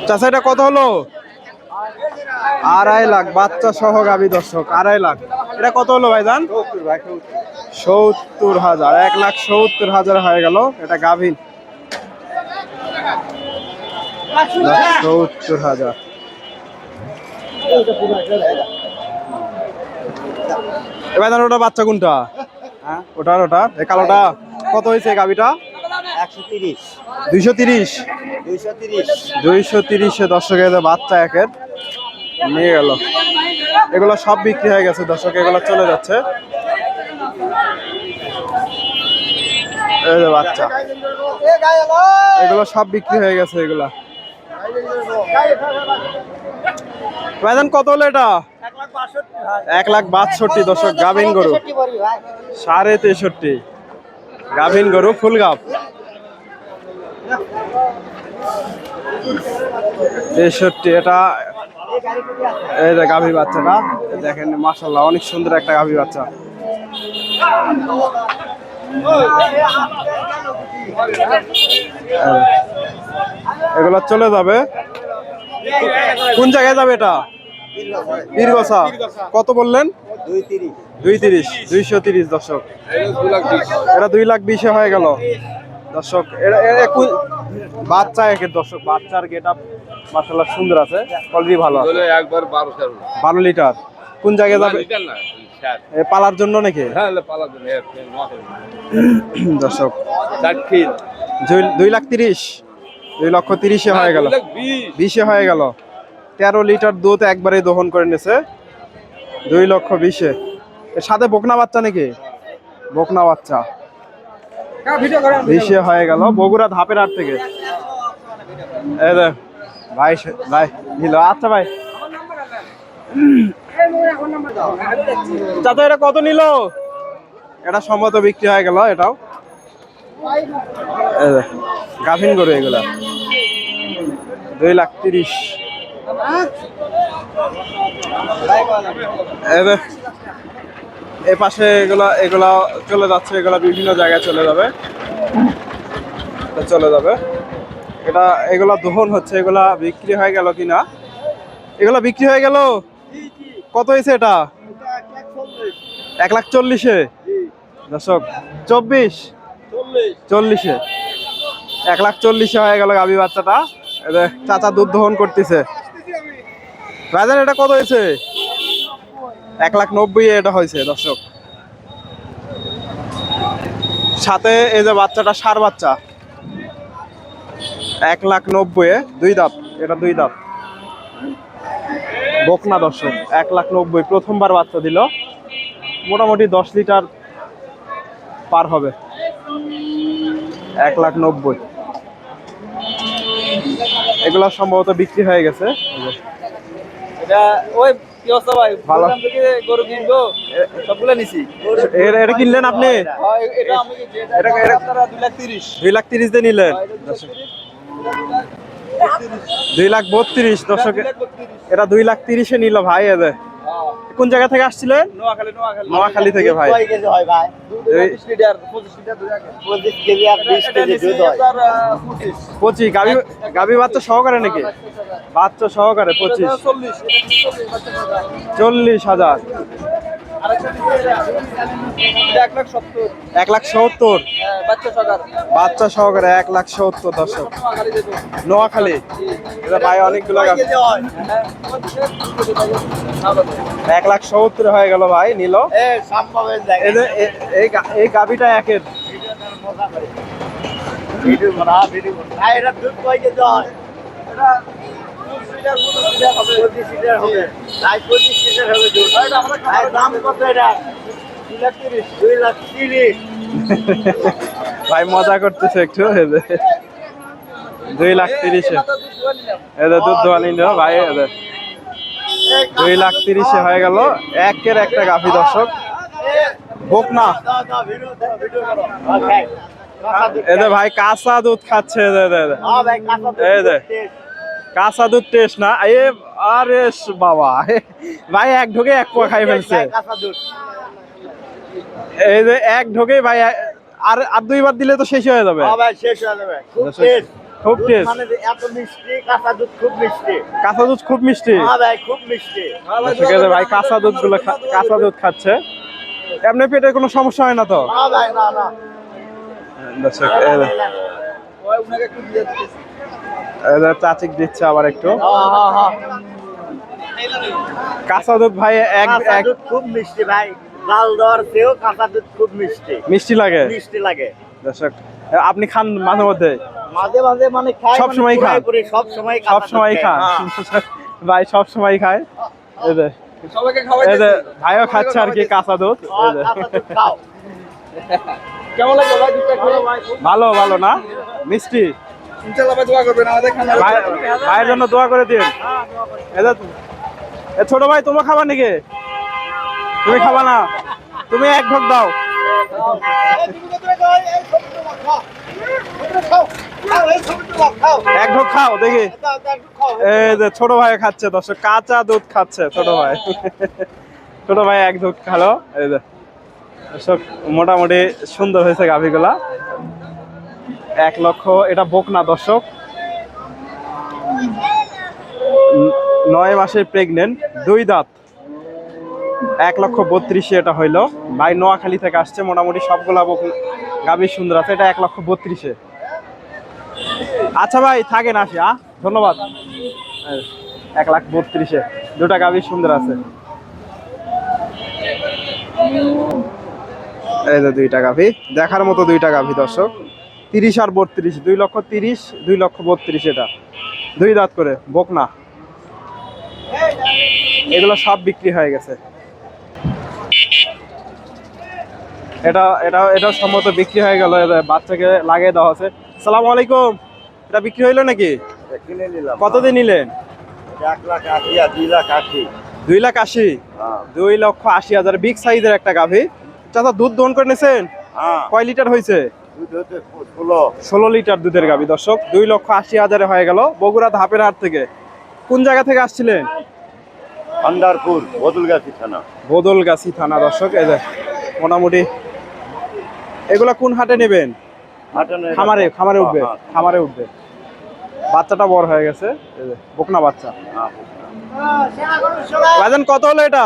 চাচা এটা কত হলো? 2.5 লাখ বাচ্চা সহ গাভী দর্শক, 2.5 লাখ। এটা কত হলো ভাইজান? 70,000, 1,70,000 হয়ে গেল। এটা গাভী 70,000। এবার ওটা বাচ্চা কোনটা? ওটা এই কালোটা কত হয়েছে গাভীটা? 130 230 230 দর্শকের বাচ্চা একের নিয়ে গেল। এগুলো সব বিক্রি হয়ে গেছে দর্শক, এগুলো চলে যাচ্ছে। এই যে বাচ্চা, এগুলো সব বিক্রি হয়ে গেছে। এগুলা ভাইজান কত হলো এটা? 1,62,000 দর্শক, গাভিন গরু 63.5, গাভিন গরু ফুল গাভ 63। এটা এই যে গাভী বাচ্চাটা দেখেন, মাশাআল্লাহ অনেক সুন্দর একটা গাভী বাচ্চা। এগুলো চলে যাবে। কোন জায়গায় যাবে এটা? পীরগছা। কত বললেন? 230 230 দর্শক, এটা 2,20,000 হয়ে গেল দর্শক। বাচ্চা একের দর্শক, বাচ্চার গেট আপ মাশাআল্লাহ সুন্দর আছে, কোয়ালিটি ভালো আছে। একবার 12 লিটার। কোন জায়গায় যাবে? পালার জন্য নাকি? দর্শক 2,30,000, 2,30,000 হয়ে গেল, 20 হয়ে গেল। 13 লিটার দুধ একবারে দহন করে নিয়েছে, 2,20,000। এর সাথে বকনা বাচ্চা নাকি? বকনা বাচ্চা 20 হয়ে গেল, বগুড়া ধাপের হাট থেকে। এই যে ভাই ভাই নিল। আচ্ছা ভাই, চাচা এটা কত নিল? এটা সম্মত বিক্রি হয়ে গেল। এটাও গাভিন গরু, এগুলা 2,30,000। এ পাশে এগুলা চলে যাচ্ছে, এগুলা বিভিন্ন জায়গায় চলে যাবে। এটা এগুলা দহন হচ্ছে, এগুলা বিক্রি হয়ে গেল কিনা? এগুলা বিক্রি হয়ে গেল। কত হয়েছে এটা? 1,40,000 দর্শক, 40 1,40,000 হয়ে গেল গাভী বাচ্চাটা। চাচা দুধ দহন করতেছে। ভাইজান এটা কত হয়েছে? 1,90,000 এটা হয়েছে দর্শক। সাথে এই যে বাচ্চাটা ষাঁড় বাচ্চা, 1,90,000, 2 দাঁত। এটা 2 দাঁত বকনা দর্শক, 1,90,000। প্রথমবার বাচ্চা দিল, মোটামুটি 10 লিটার পার হবে। 1,90,000। এগুলো সম্ভবত বিক্রি হয়ে গেছে। এটা ওই কি অবস্থা ভাই? ভালো থেকে গরু কিনবো, সবগুলা নিছি। এটা কিনলেন আপনি? এটা আমি এটা আপনারা 2,30,000 2,30,000 দিয়ে নিলেন। 2,32,000 দর্শক, এটা 2,30,000 নিল ভাই। এদের কোন জায়গা থেকে আসছিলেন? নোয়াখালী থেকে ভাই। 25 গাভী বাচ্চা সহকারে নাকি? বাচ্চা সহকারে 25, 40,000। 1,70,000 বাচ্চা সহকারে 1,70,000 দর্শক, নোয়াখালী। এটা ভাই অনেকগুলো 1,70,000 হয়ে গেল ভাই, নিল। এই গাভীটা একের ভাই মজা করতেছে একটু। 2,30,000 এদের দুধ দোয়া নিল ভাই। 2,30,000 হয়ে গেল। একের একটা গাভী দর্শক, বকনা। এদের ভাই কাঁচা দুধ খাচ্ছে। কাঁচা দুধ টেস্ট না? আরে বাবা, ভাই এক ঢোকে এক পোয়া খাই ফেলছে। এই যে এক ঢোকে ভাই, আর 2বার দিলে তো শেষ হয়ে যাবে। খুব টেস্ট। মানে যে এত মিষ্টি, কাঁচা দুধ খুব মিষ্টি। কাঁচা দুধ খুব মিষ্টি। হ্যাঁ ভাই, খুব মিষ্টি। দর্শক এই যে ভাই কাঁচা দুধগুলো কাঁচা দুধ খাচ্ছে। এমনি পেটে কোনো সমস্যা হয় না তো? না ভাই, না না। দর্শক চাচিক দিচ্ছে আবার একটু কাঁচা দুধ ভাই। কাঁচা দুধ খুব মিষ্টি ভাই, লাল দেওয়ার চেয়েও কাঁচা দুধ খুব মিষ্টি। মিষ্টি লাগে। মিষ্টি লাগে। দর্শক আপনি খান মাঝে মধ্যে? মাঝে মাঝে মানে খাই, সব সময় খান? সব সময়, সব সময় খান ভাই, সব সময় খায়। এই যে এই যে ভাইও খাচ্ছে আর কি কাঁচা দুধ। কেমন লাগে ভাই দুধটা খেয়ে ভাই? ভালো ভালো না, মিষ্টি। ইনশাআল্লাহ ভাই দোয়া করবেন আমাদের খানা। ভাইয়ের জন্য দোয়া করে দিন। ছোট ভাই তোমার খাবার নাকি? তুমি খাবা না? তুমি এক ঢোক দাও। এক ঢোক খাও দেখি। এই যে ছোট ভাই খাচ্ছে, দর্শক কাঁচা দুধ খাচ্ছে ছোট ভাই। ছোট ভাই এক ঢোক খালো। এই যে দর্শক মোটামুটি সুন্দর হয়েছে গাভীগুলা। 1 লক্ষ, এটা বকনা দর্শক, 9 মাসের প্রেগনেন্ট, 2 দাঁত, 1,32,000 এটা হইলো। ভাই নোয়াখালী থেকে আসছে, মোটামুটি সবগুলা গাভী সুন্দর আছে। এটা 1,32,000। আচ্ছা ভাই থাকেন, আসি। ধন্যবাদ। 1,32,000 দুটা গাভী সুন্দর আছে। এই যে 2টা গাভী, দেখার মতো 2টা গাভী দর্শক, 30 আর 32, 2,30,000, 2,32,000। এটা 2 দাঁত করে বকনা। এগুলো সব বিক্রি হয়ে গেছে। এটা এটা এটা সম্ভবত বিক্রি হয়ে গেল, বাচ্চাকে লাগিয়ে দেওয়া আছে। আসসালামু আলাইকুম, এটা বিক্রি হইলো নাকি? কিনে নিলাম। কত দিয়ে নিলেন? 1,80,000 আর 2,80,000। 2,80,000, 2,80,000। বিগ সাইজের একটা গাভী। চাচা দুধ দহন করে নিয়েছেন? কয় লিটার হয়েছে? 16 লিটার দুধের গাভী দর্শক। 2,80,000 হয়ে গেল। বগুড়া ধাপের হাট থেকে। কোন জায়গা থেকে আসছিলেন? আন্দারপুর, বদলগাছি থানা। বদলগাছি থানা দর্শক। এই যে মোটামুটি এগুলা কোন হাটে নেবেন? খামারে, খামারে উঠবে, খামারে উঠবে। বাচ্চাটা বড় হয়ে গেছে, এই যে বকনা বাচ্চা। বাজান কত হলো এটা?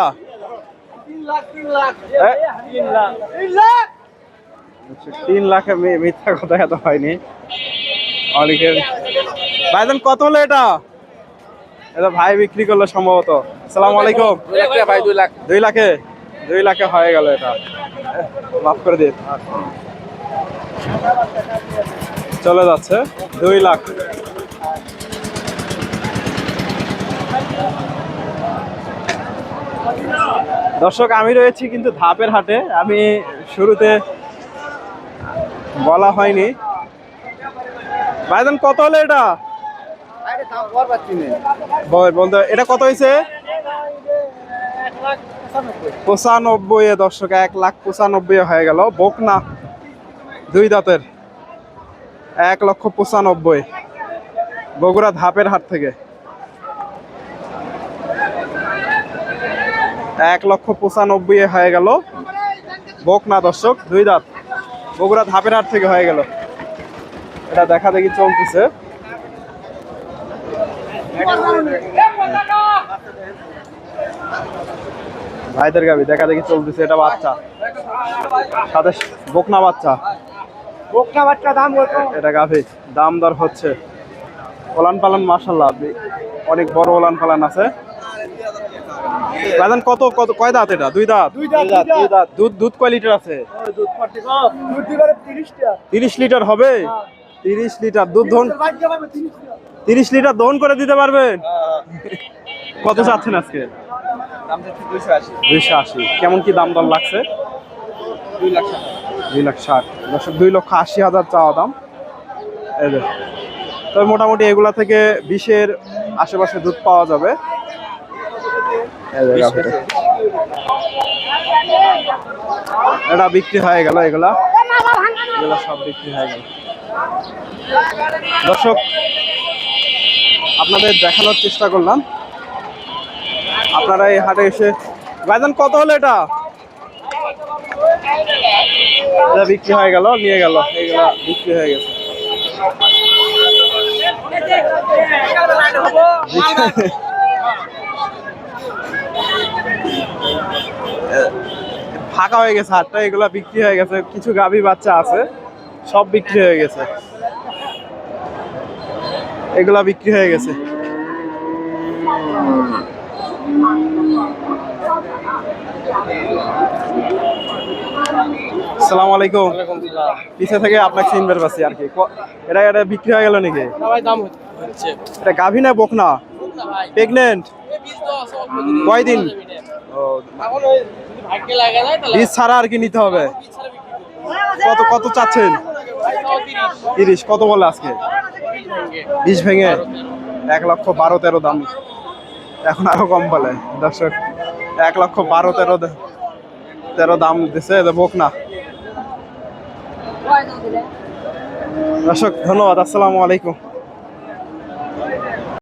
3 লাখে মিথ্যা কথা এত হয়নি অনেকের। ভাইজান কত হলো এটা? এটা ভাই বিক্রি করলো সম্ভবত। আসসালামু আলাইকুম। ভাই 2 লাখ। 2 লাখে, 2 লাখে হয়ে গেল এটা। মাফ করে দিন, চলে যাচ্ছে 2 লাখ। দর্শক আমি রয়েছি কিন্তু ধাপের হাটে, আমি শুরুতে বলা হয়নি। ভাইজান কত হলো এটা? বলতে এটা কত হয়েছে? 95। দর্শক 1,95,000 হয়ে গেল। বকনা 2 দাঁতের, 1,95,000, বগুড়া ধাপের হাট থেকে। 1,95,000 হয়ে গেল। বকনা দর্শক 2 দাঁত, বগুড়া ধাপের হাট থেকে হয়ে গেল। এটা দেখা দেখি চলতেছে। ভাইদের গাবি দেখা দেখি চলতেছে। এটা বাচ্চা, সাথে বকনা বাচ্চা। বকনা বাচ্চা দাম কত? এটা গাভী দাম দর হচ্ছে। ওলান পালান মাশাআল্লাহ অনেক বড় ওলান পালান আছে। ভাইজান কত কত কয় দাঁত এটা? 2 দাঁত। 2 দাঁত। দুধ কয় লিটার আছে? দুধ পাটি কম, দুধ দিবারে 30টা। 30 লিটার হবে? 30 লিটার দুধ দহন, 30 লিটার দহন করে দিতে পারবেন? কত চাচ্ছেন আজকে? দাম হচ্ছে 280। 280। কেমন কি দাম দর লাগছে? 2 লাখ। 2,60,000 দর্শক, 2,80,000 চাওয়া দাম। এই যে তবে মোটামুটি এগুলা থেকে 20-এর আশেপাশে দুধ পাওয়া যাবে। এটা বিক্রি হয়ে গেল, এগুলা সব বিক্রি হয়ে গেল। দর্শক আপনাদের দেখানোর চেষ্টা করলাম। আপনারা এই হাটে এসে। ভাইজান কত হলো এটা? এটা বিক্রি হয়ে গেল, নিয়ে গেল, এগুলা বিক্রি হয়ে গেছে। ফাঁকা হয়ে গেছে হাটটা, এগুলা বিক্রি হয়ে গেছে, কিছু গাভী বাচ্চা আছে, সব বিক্রি হয়ে গেছে, এগুলা বিক্রি হয়ে গেছে। আসসালামু আলাইকুম। পিছে থেকে আপনাকে চিনবার পাচ্ছি আর কি। এটা এটা বিক্রি হয়ে গেল নাকি? এটা গাভী না বকনা? প্রেগনেন্ট? কয়দিন? ও, বীজ ছাড়া আর কি নিতে হবে? কত কত চাচ্ছেন? 30। কত বলে আজকে? 20 ভেঙে 1,12,13 দাম। এখন আরো কম বলে দর্শক, 1,12,13 দাম দিছে, বকনা। দর্শক ধন্যবাদ, আসসালামু আলাইকুম।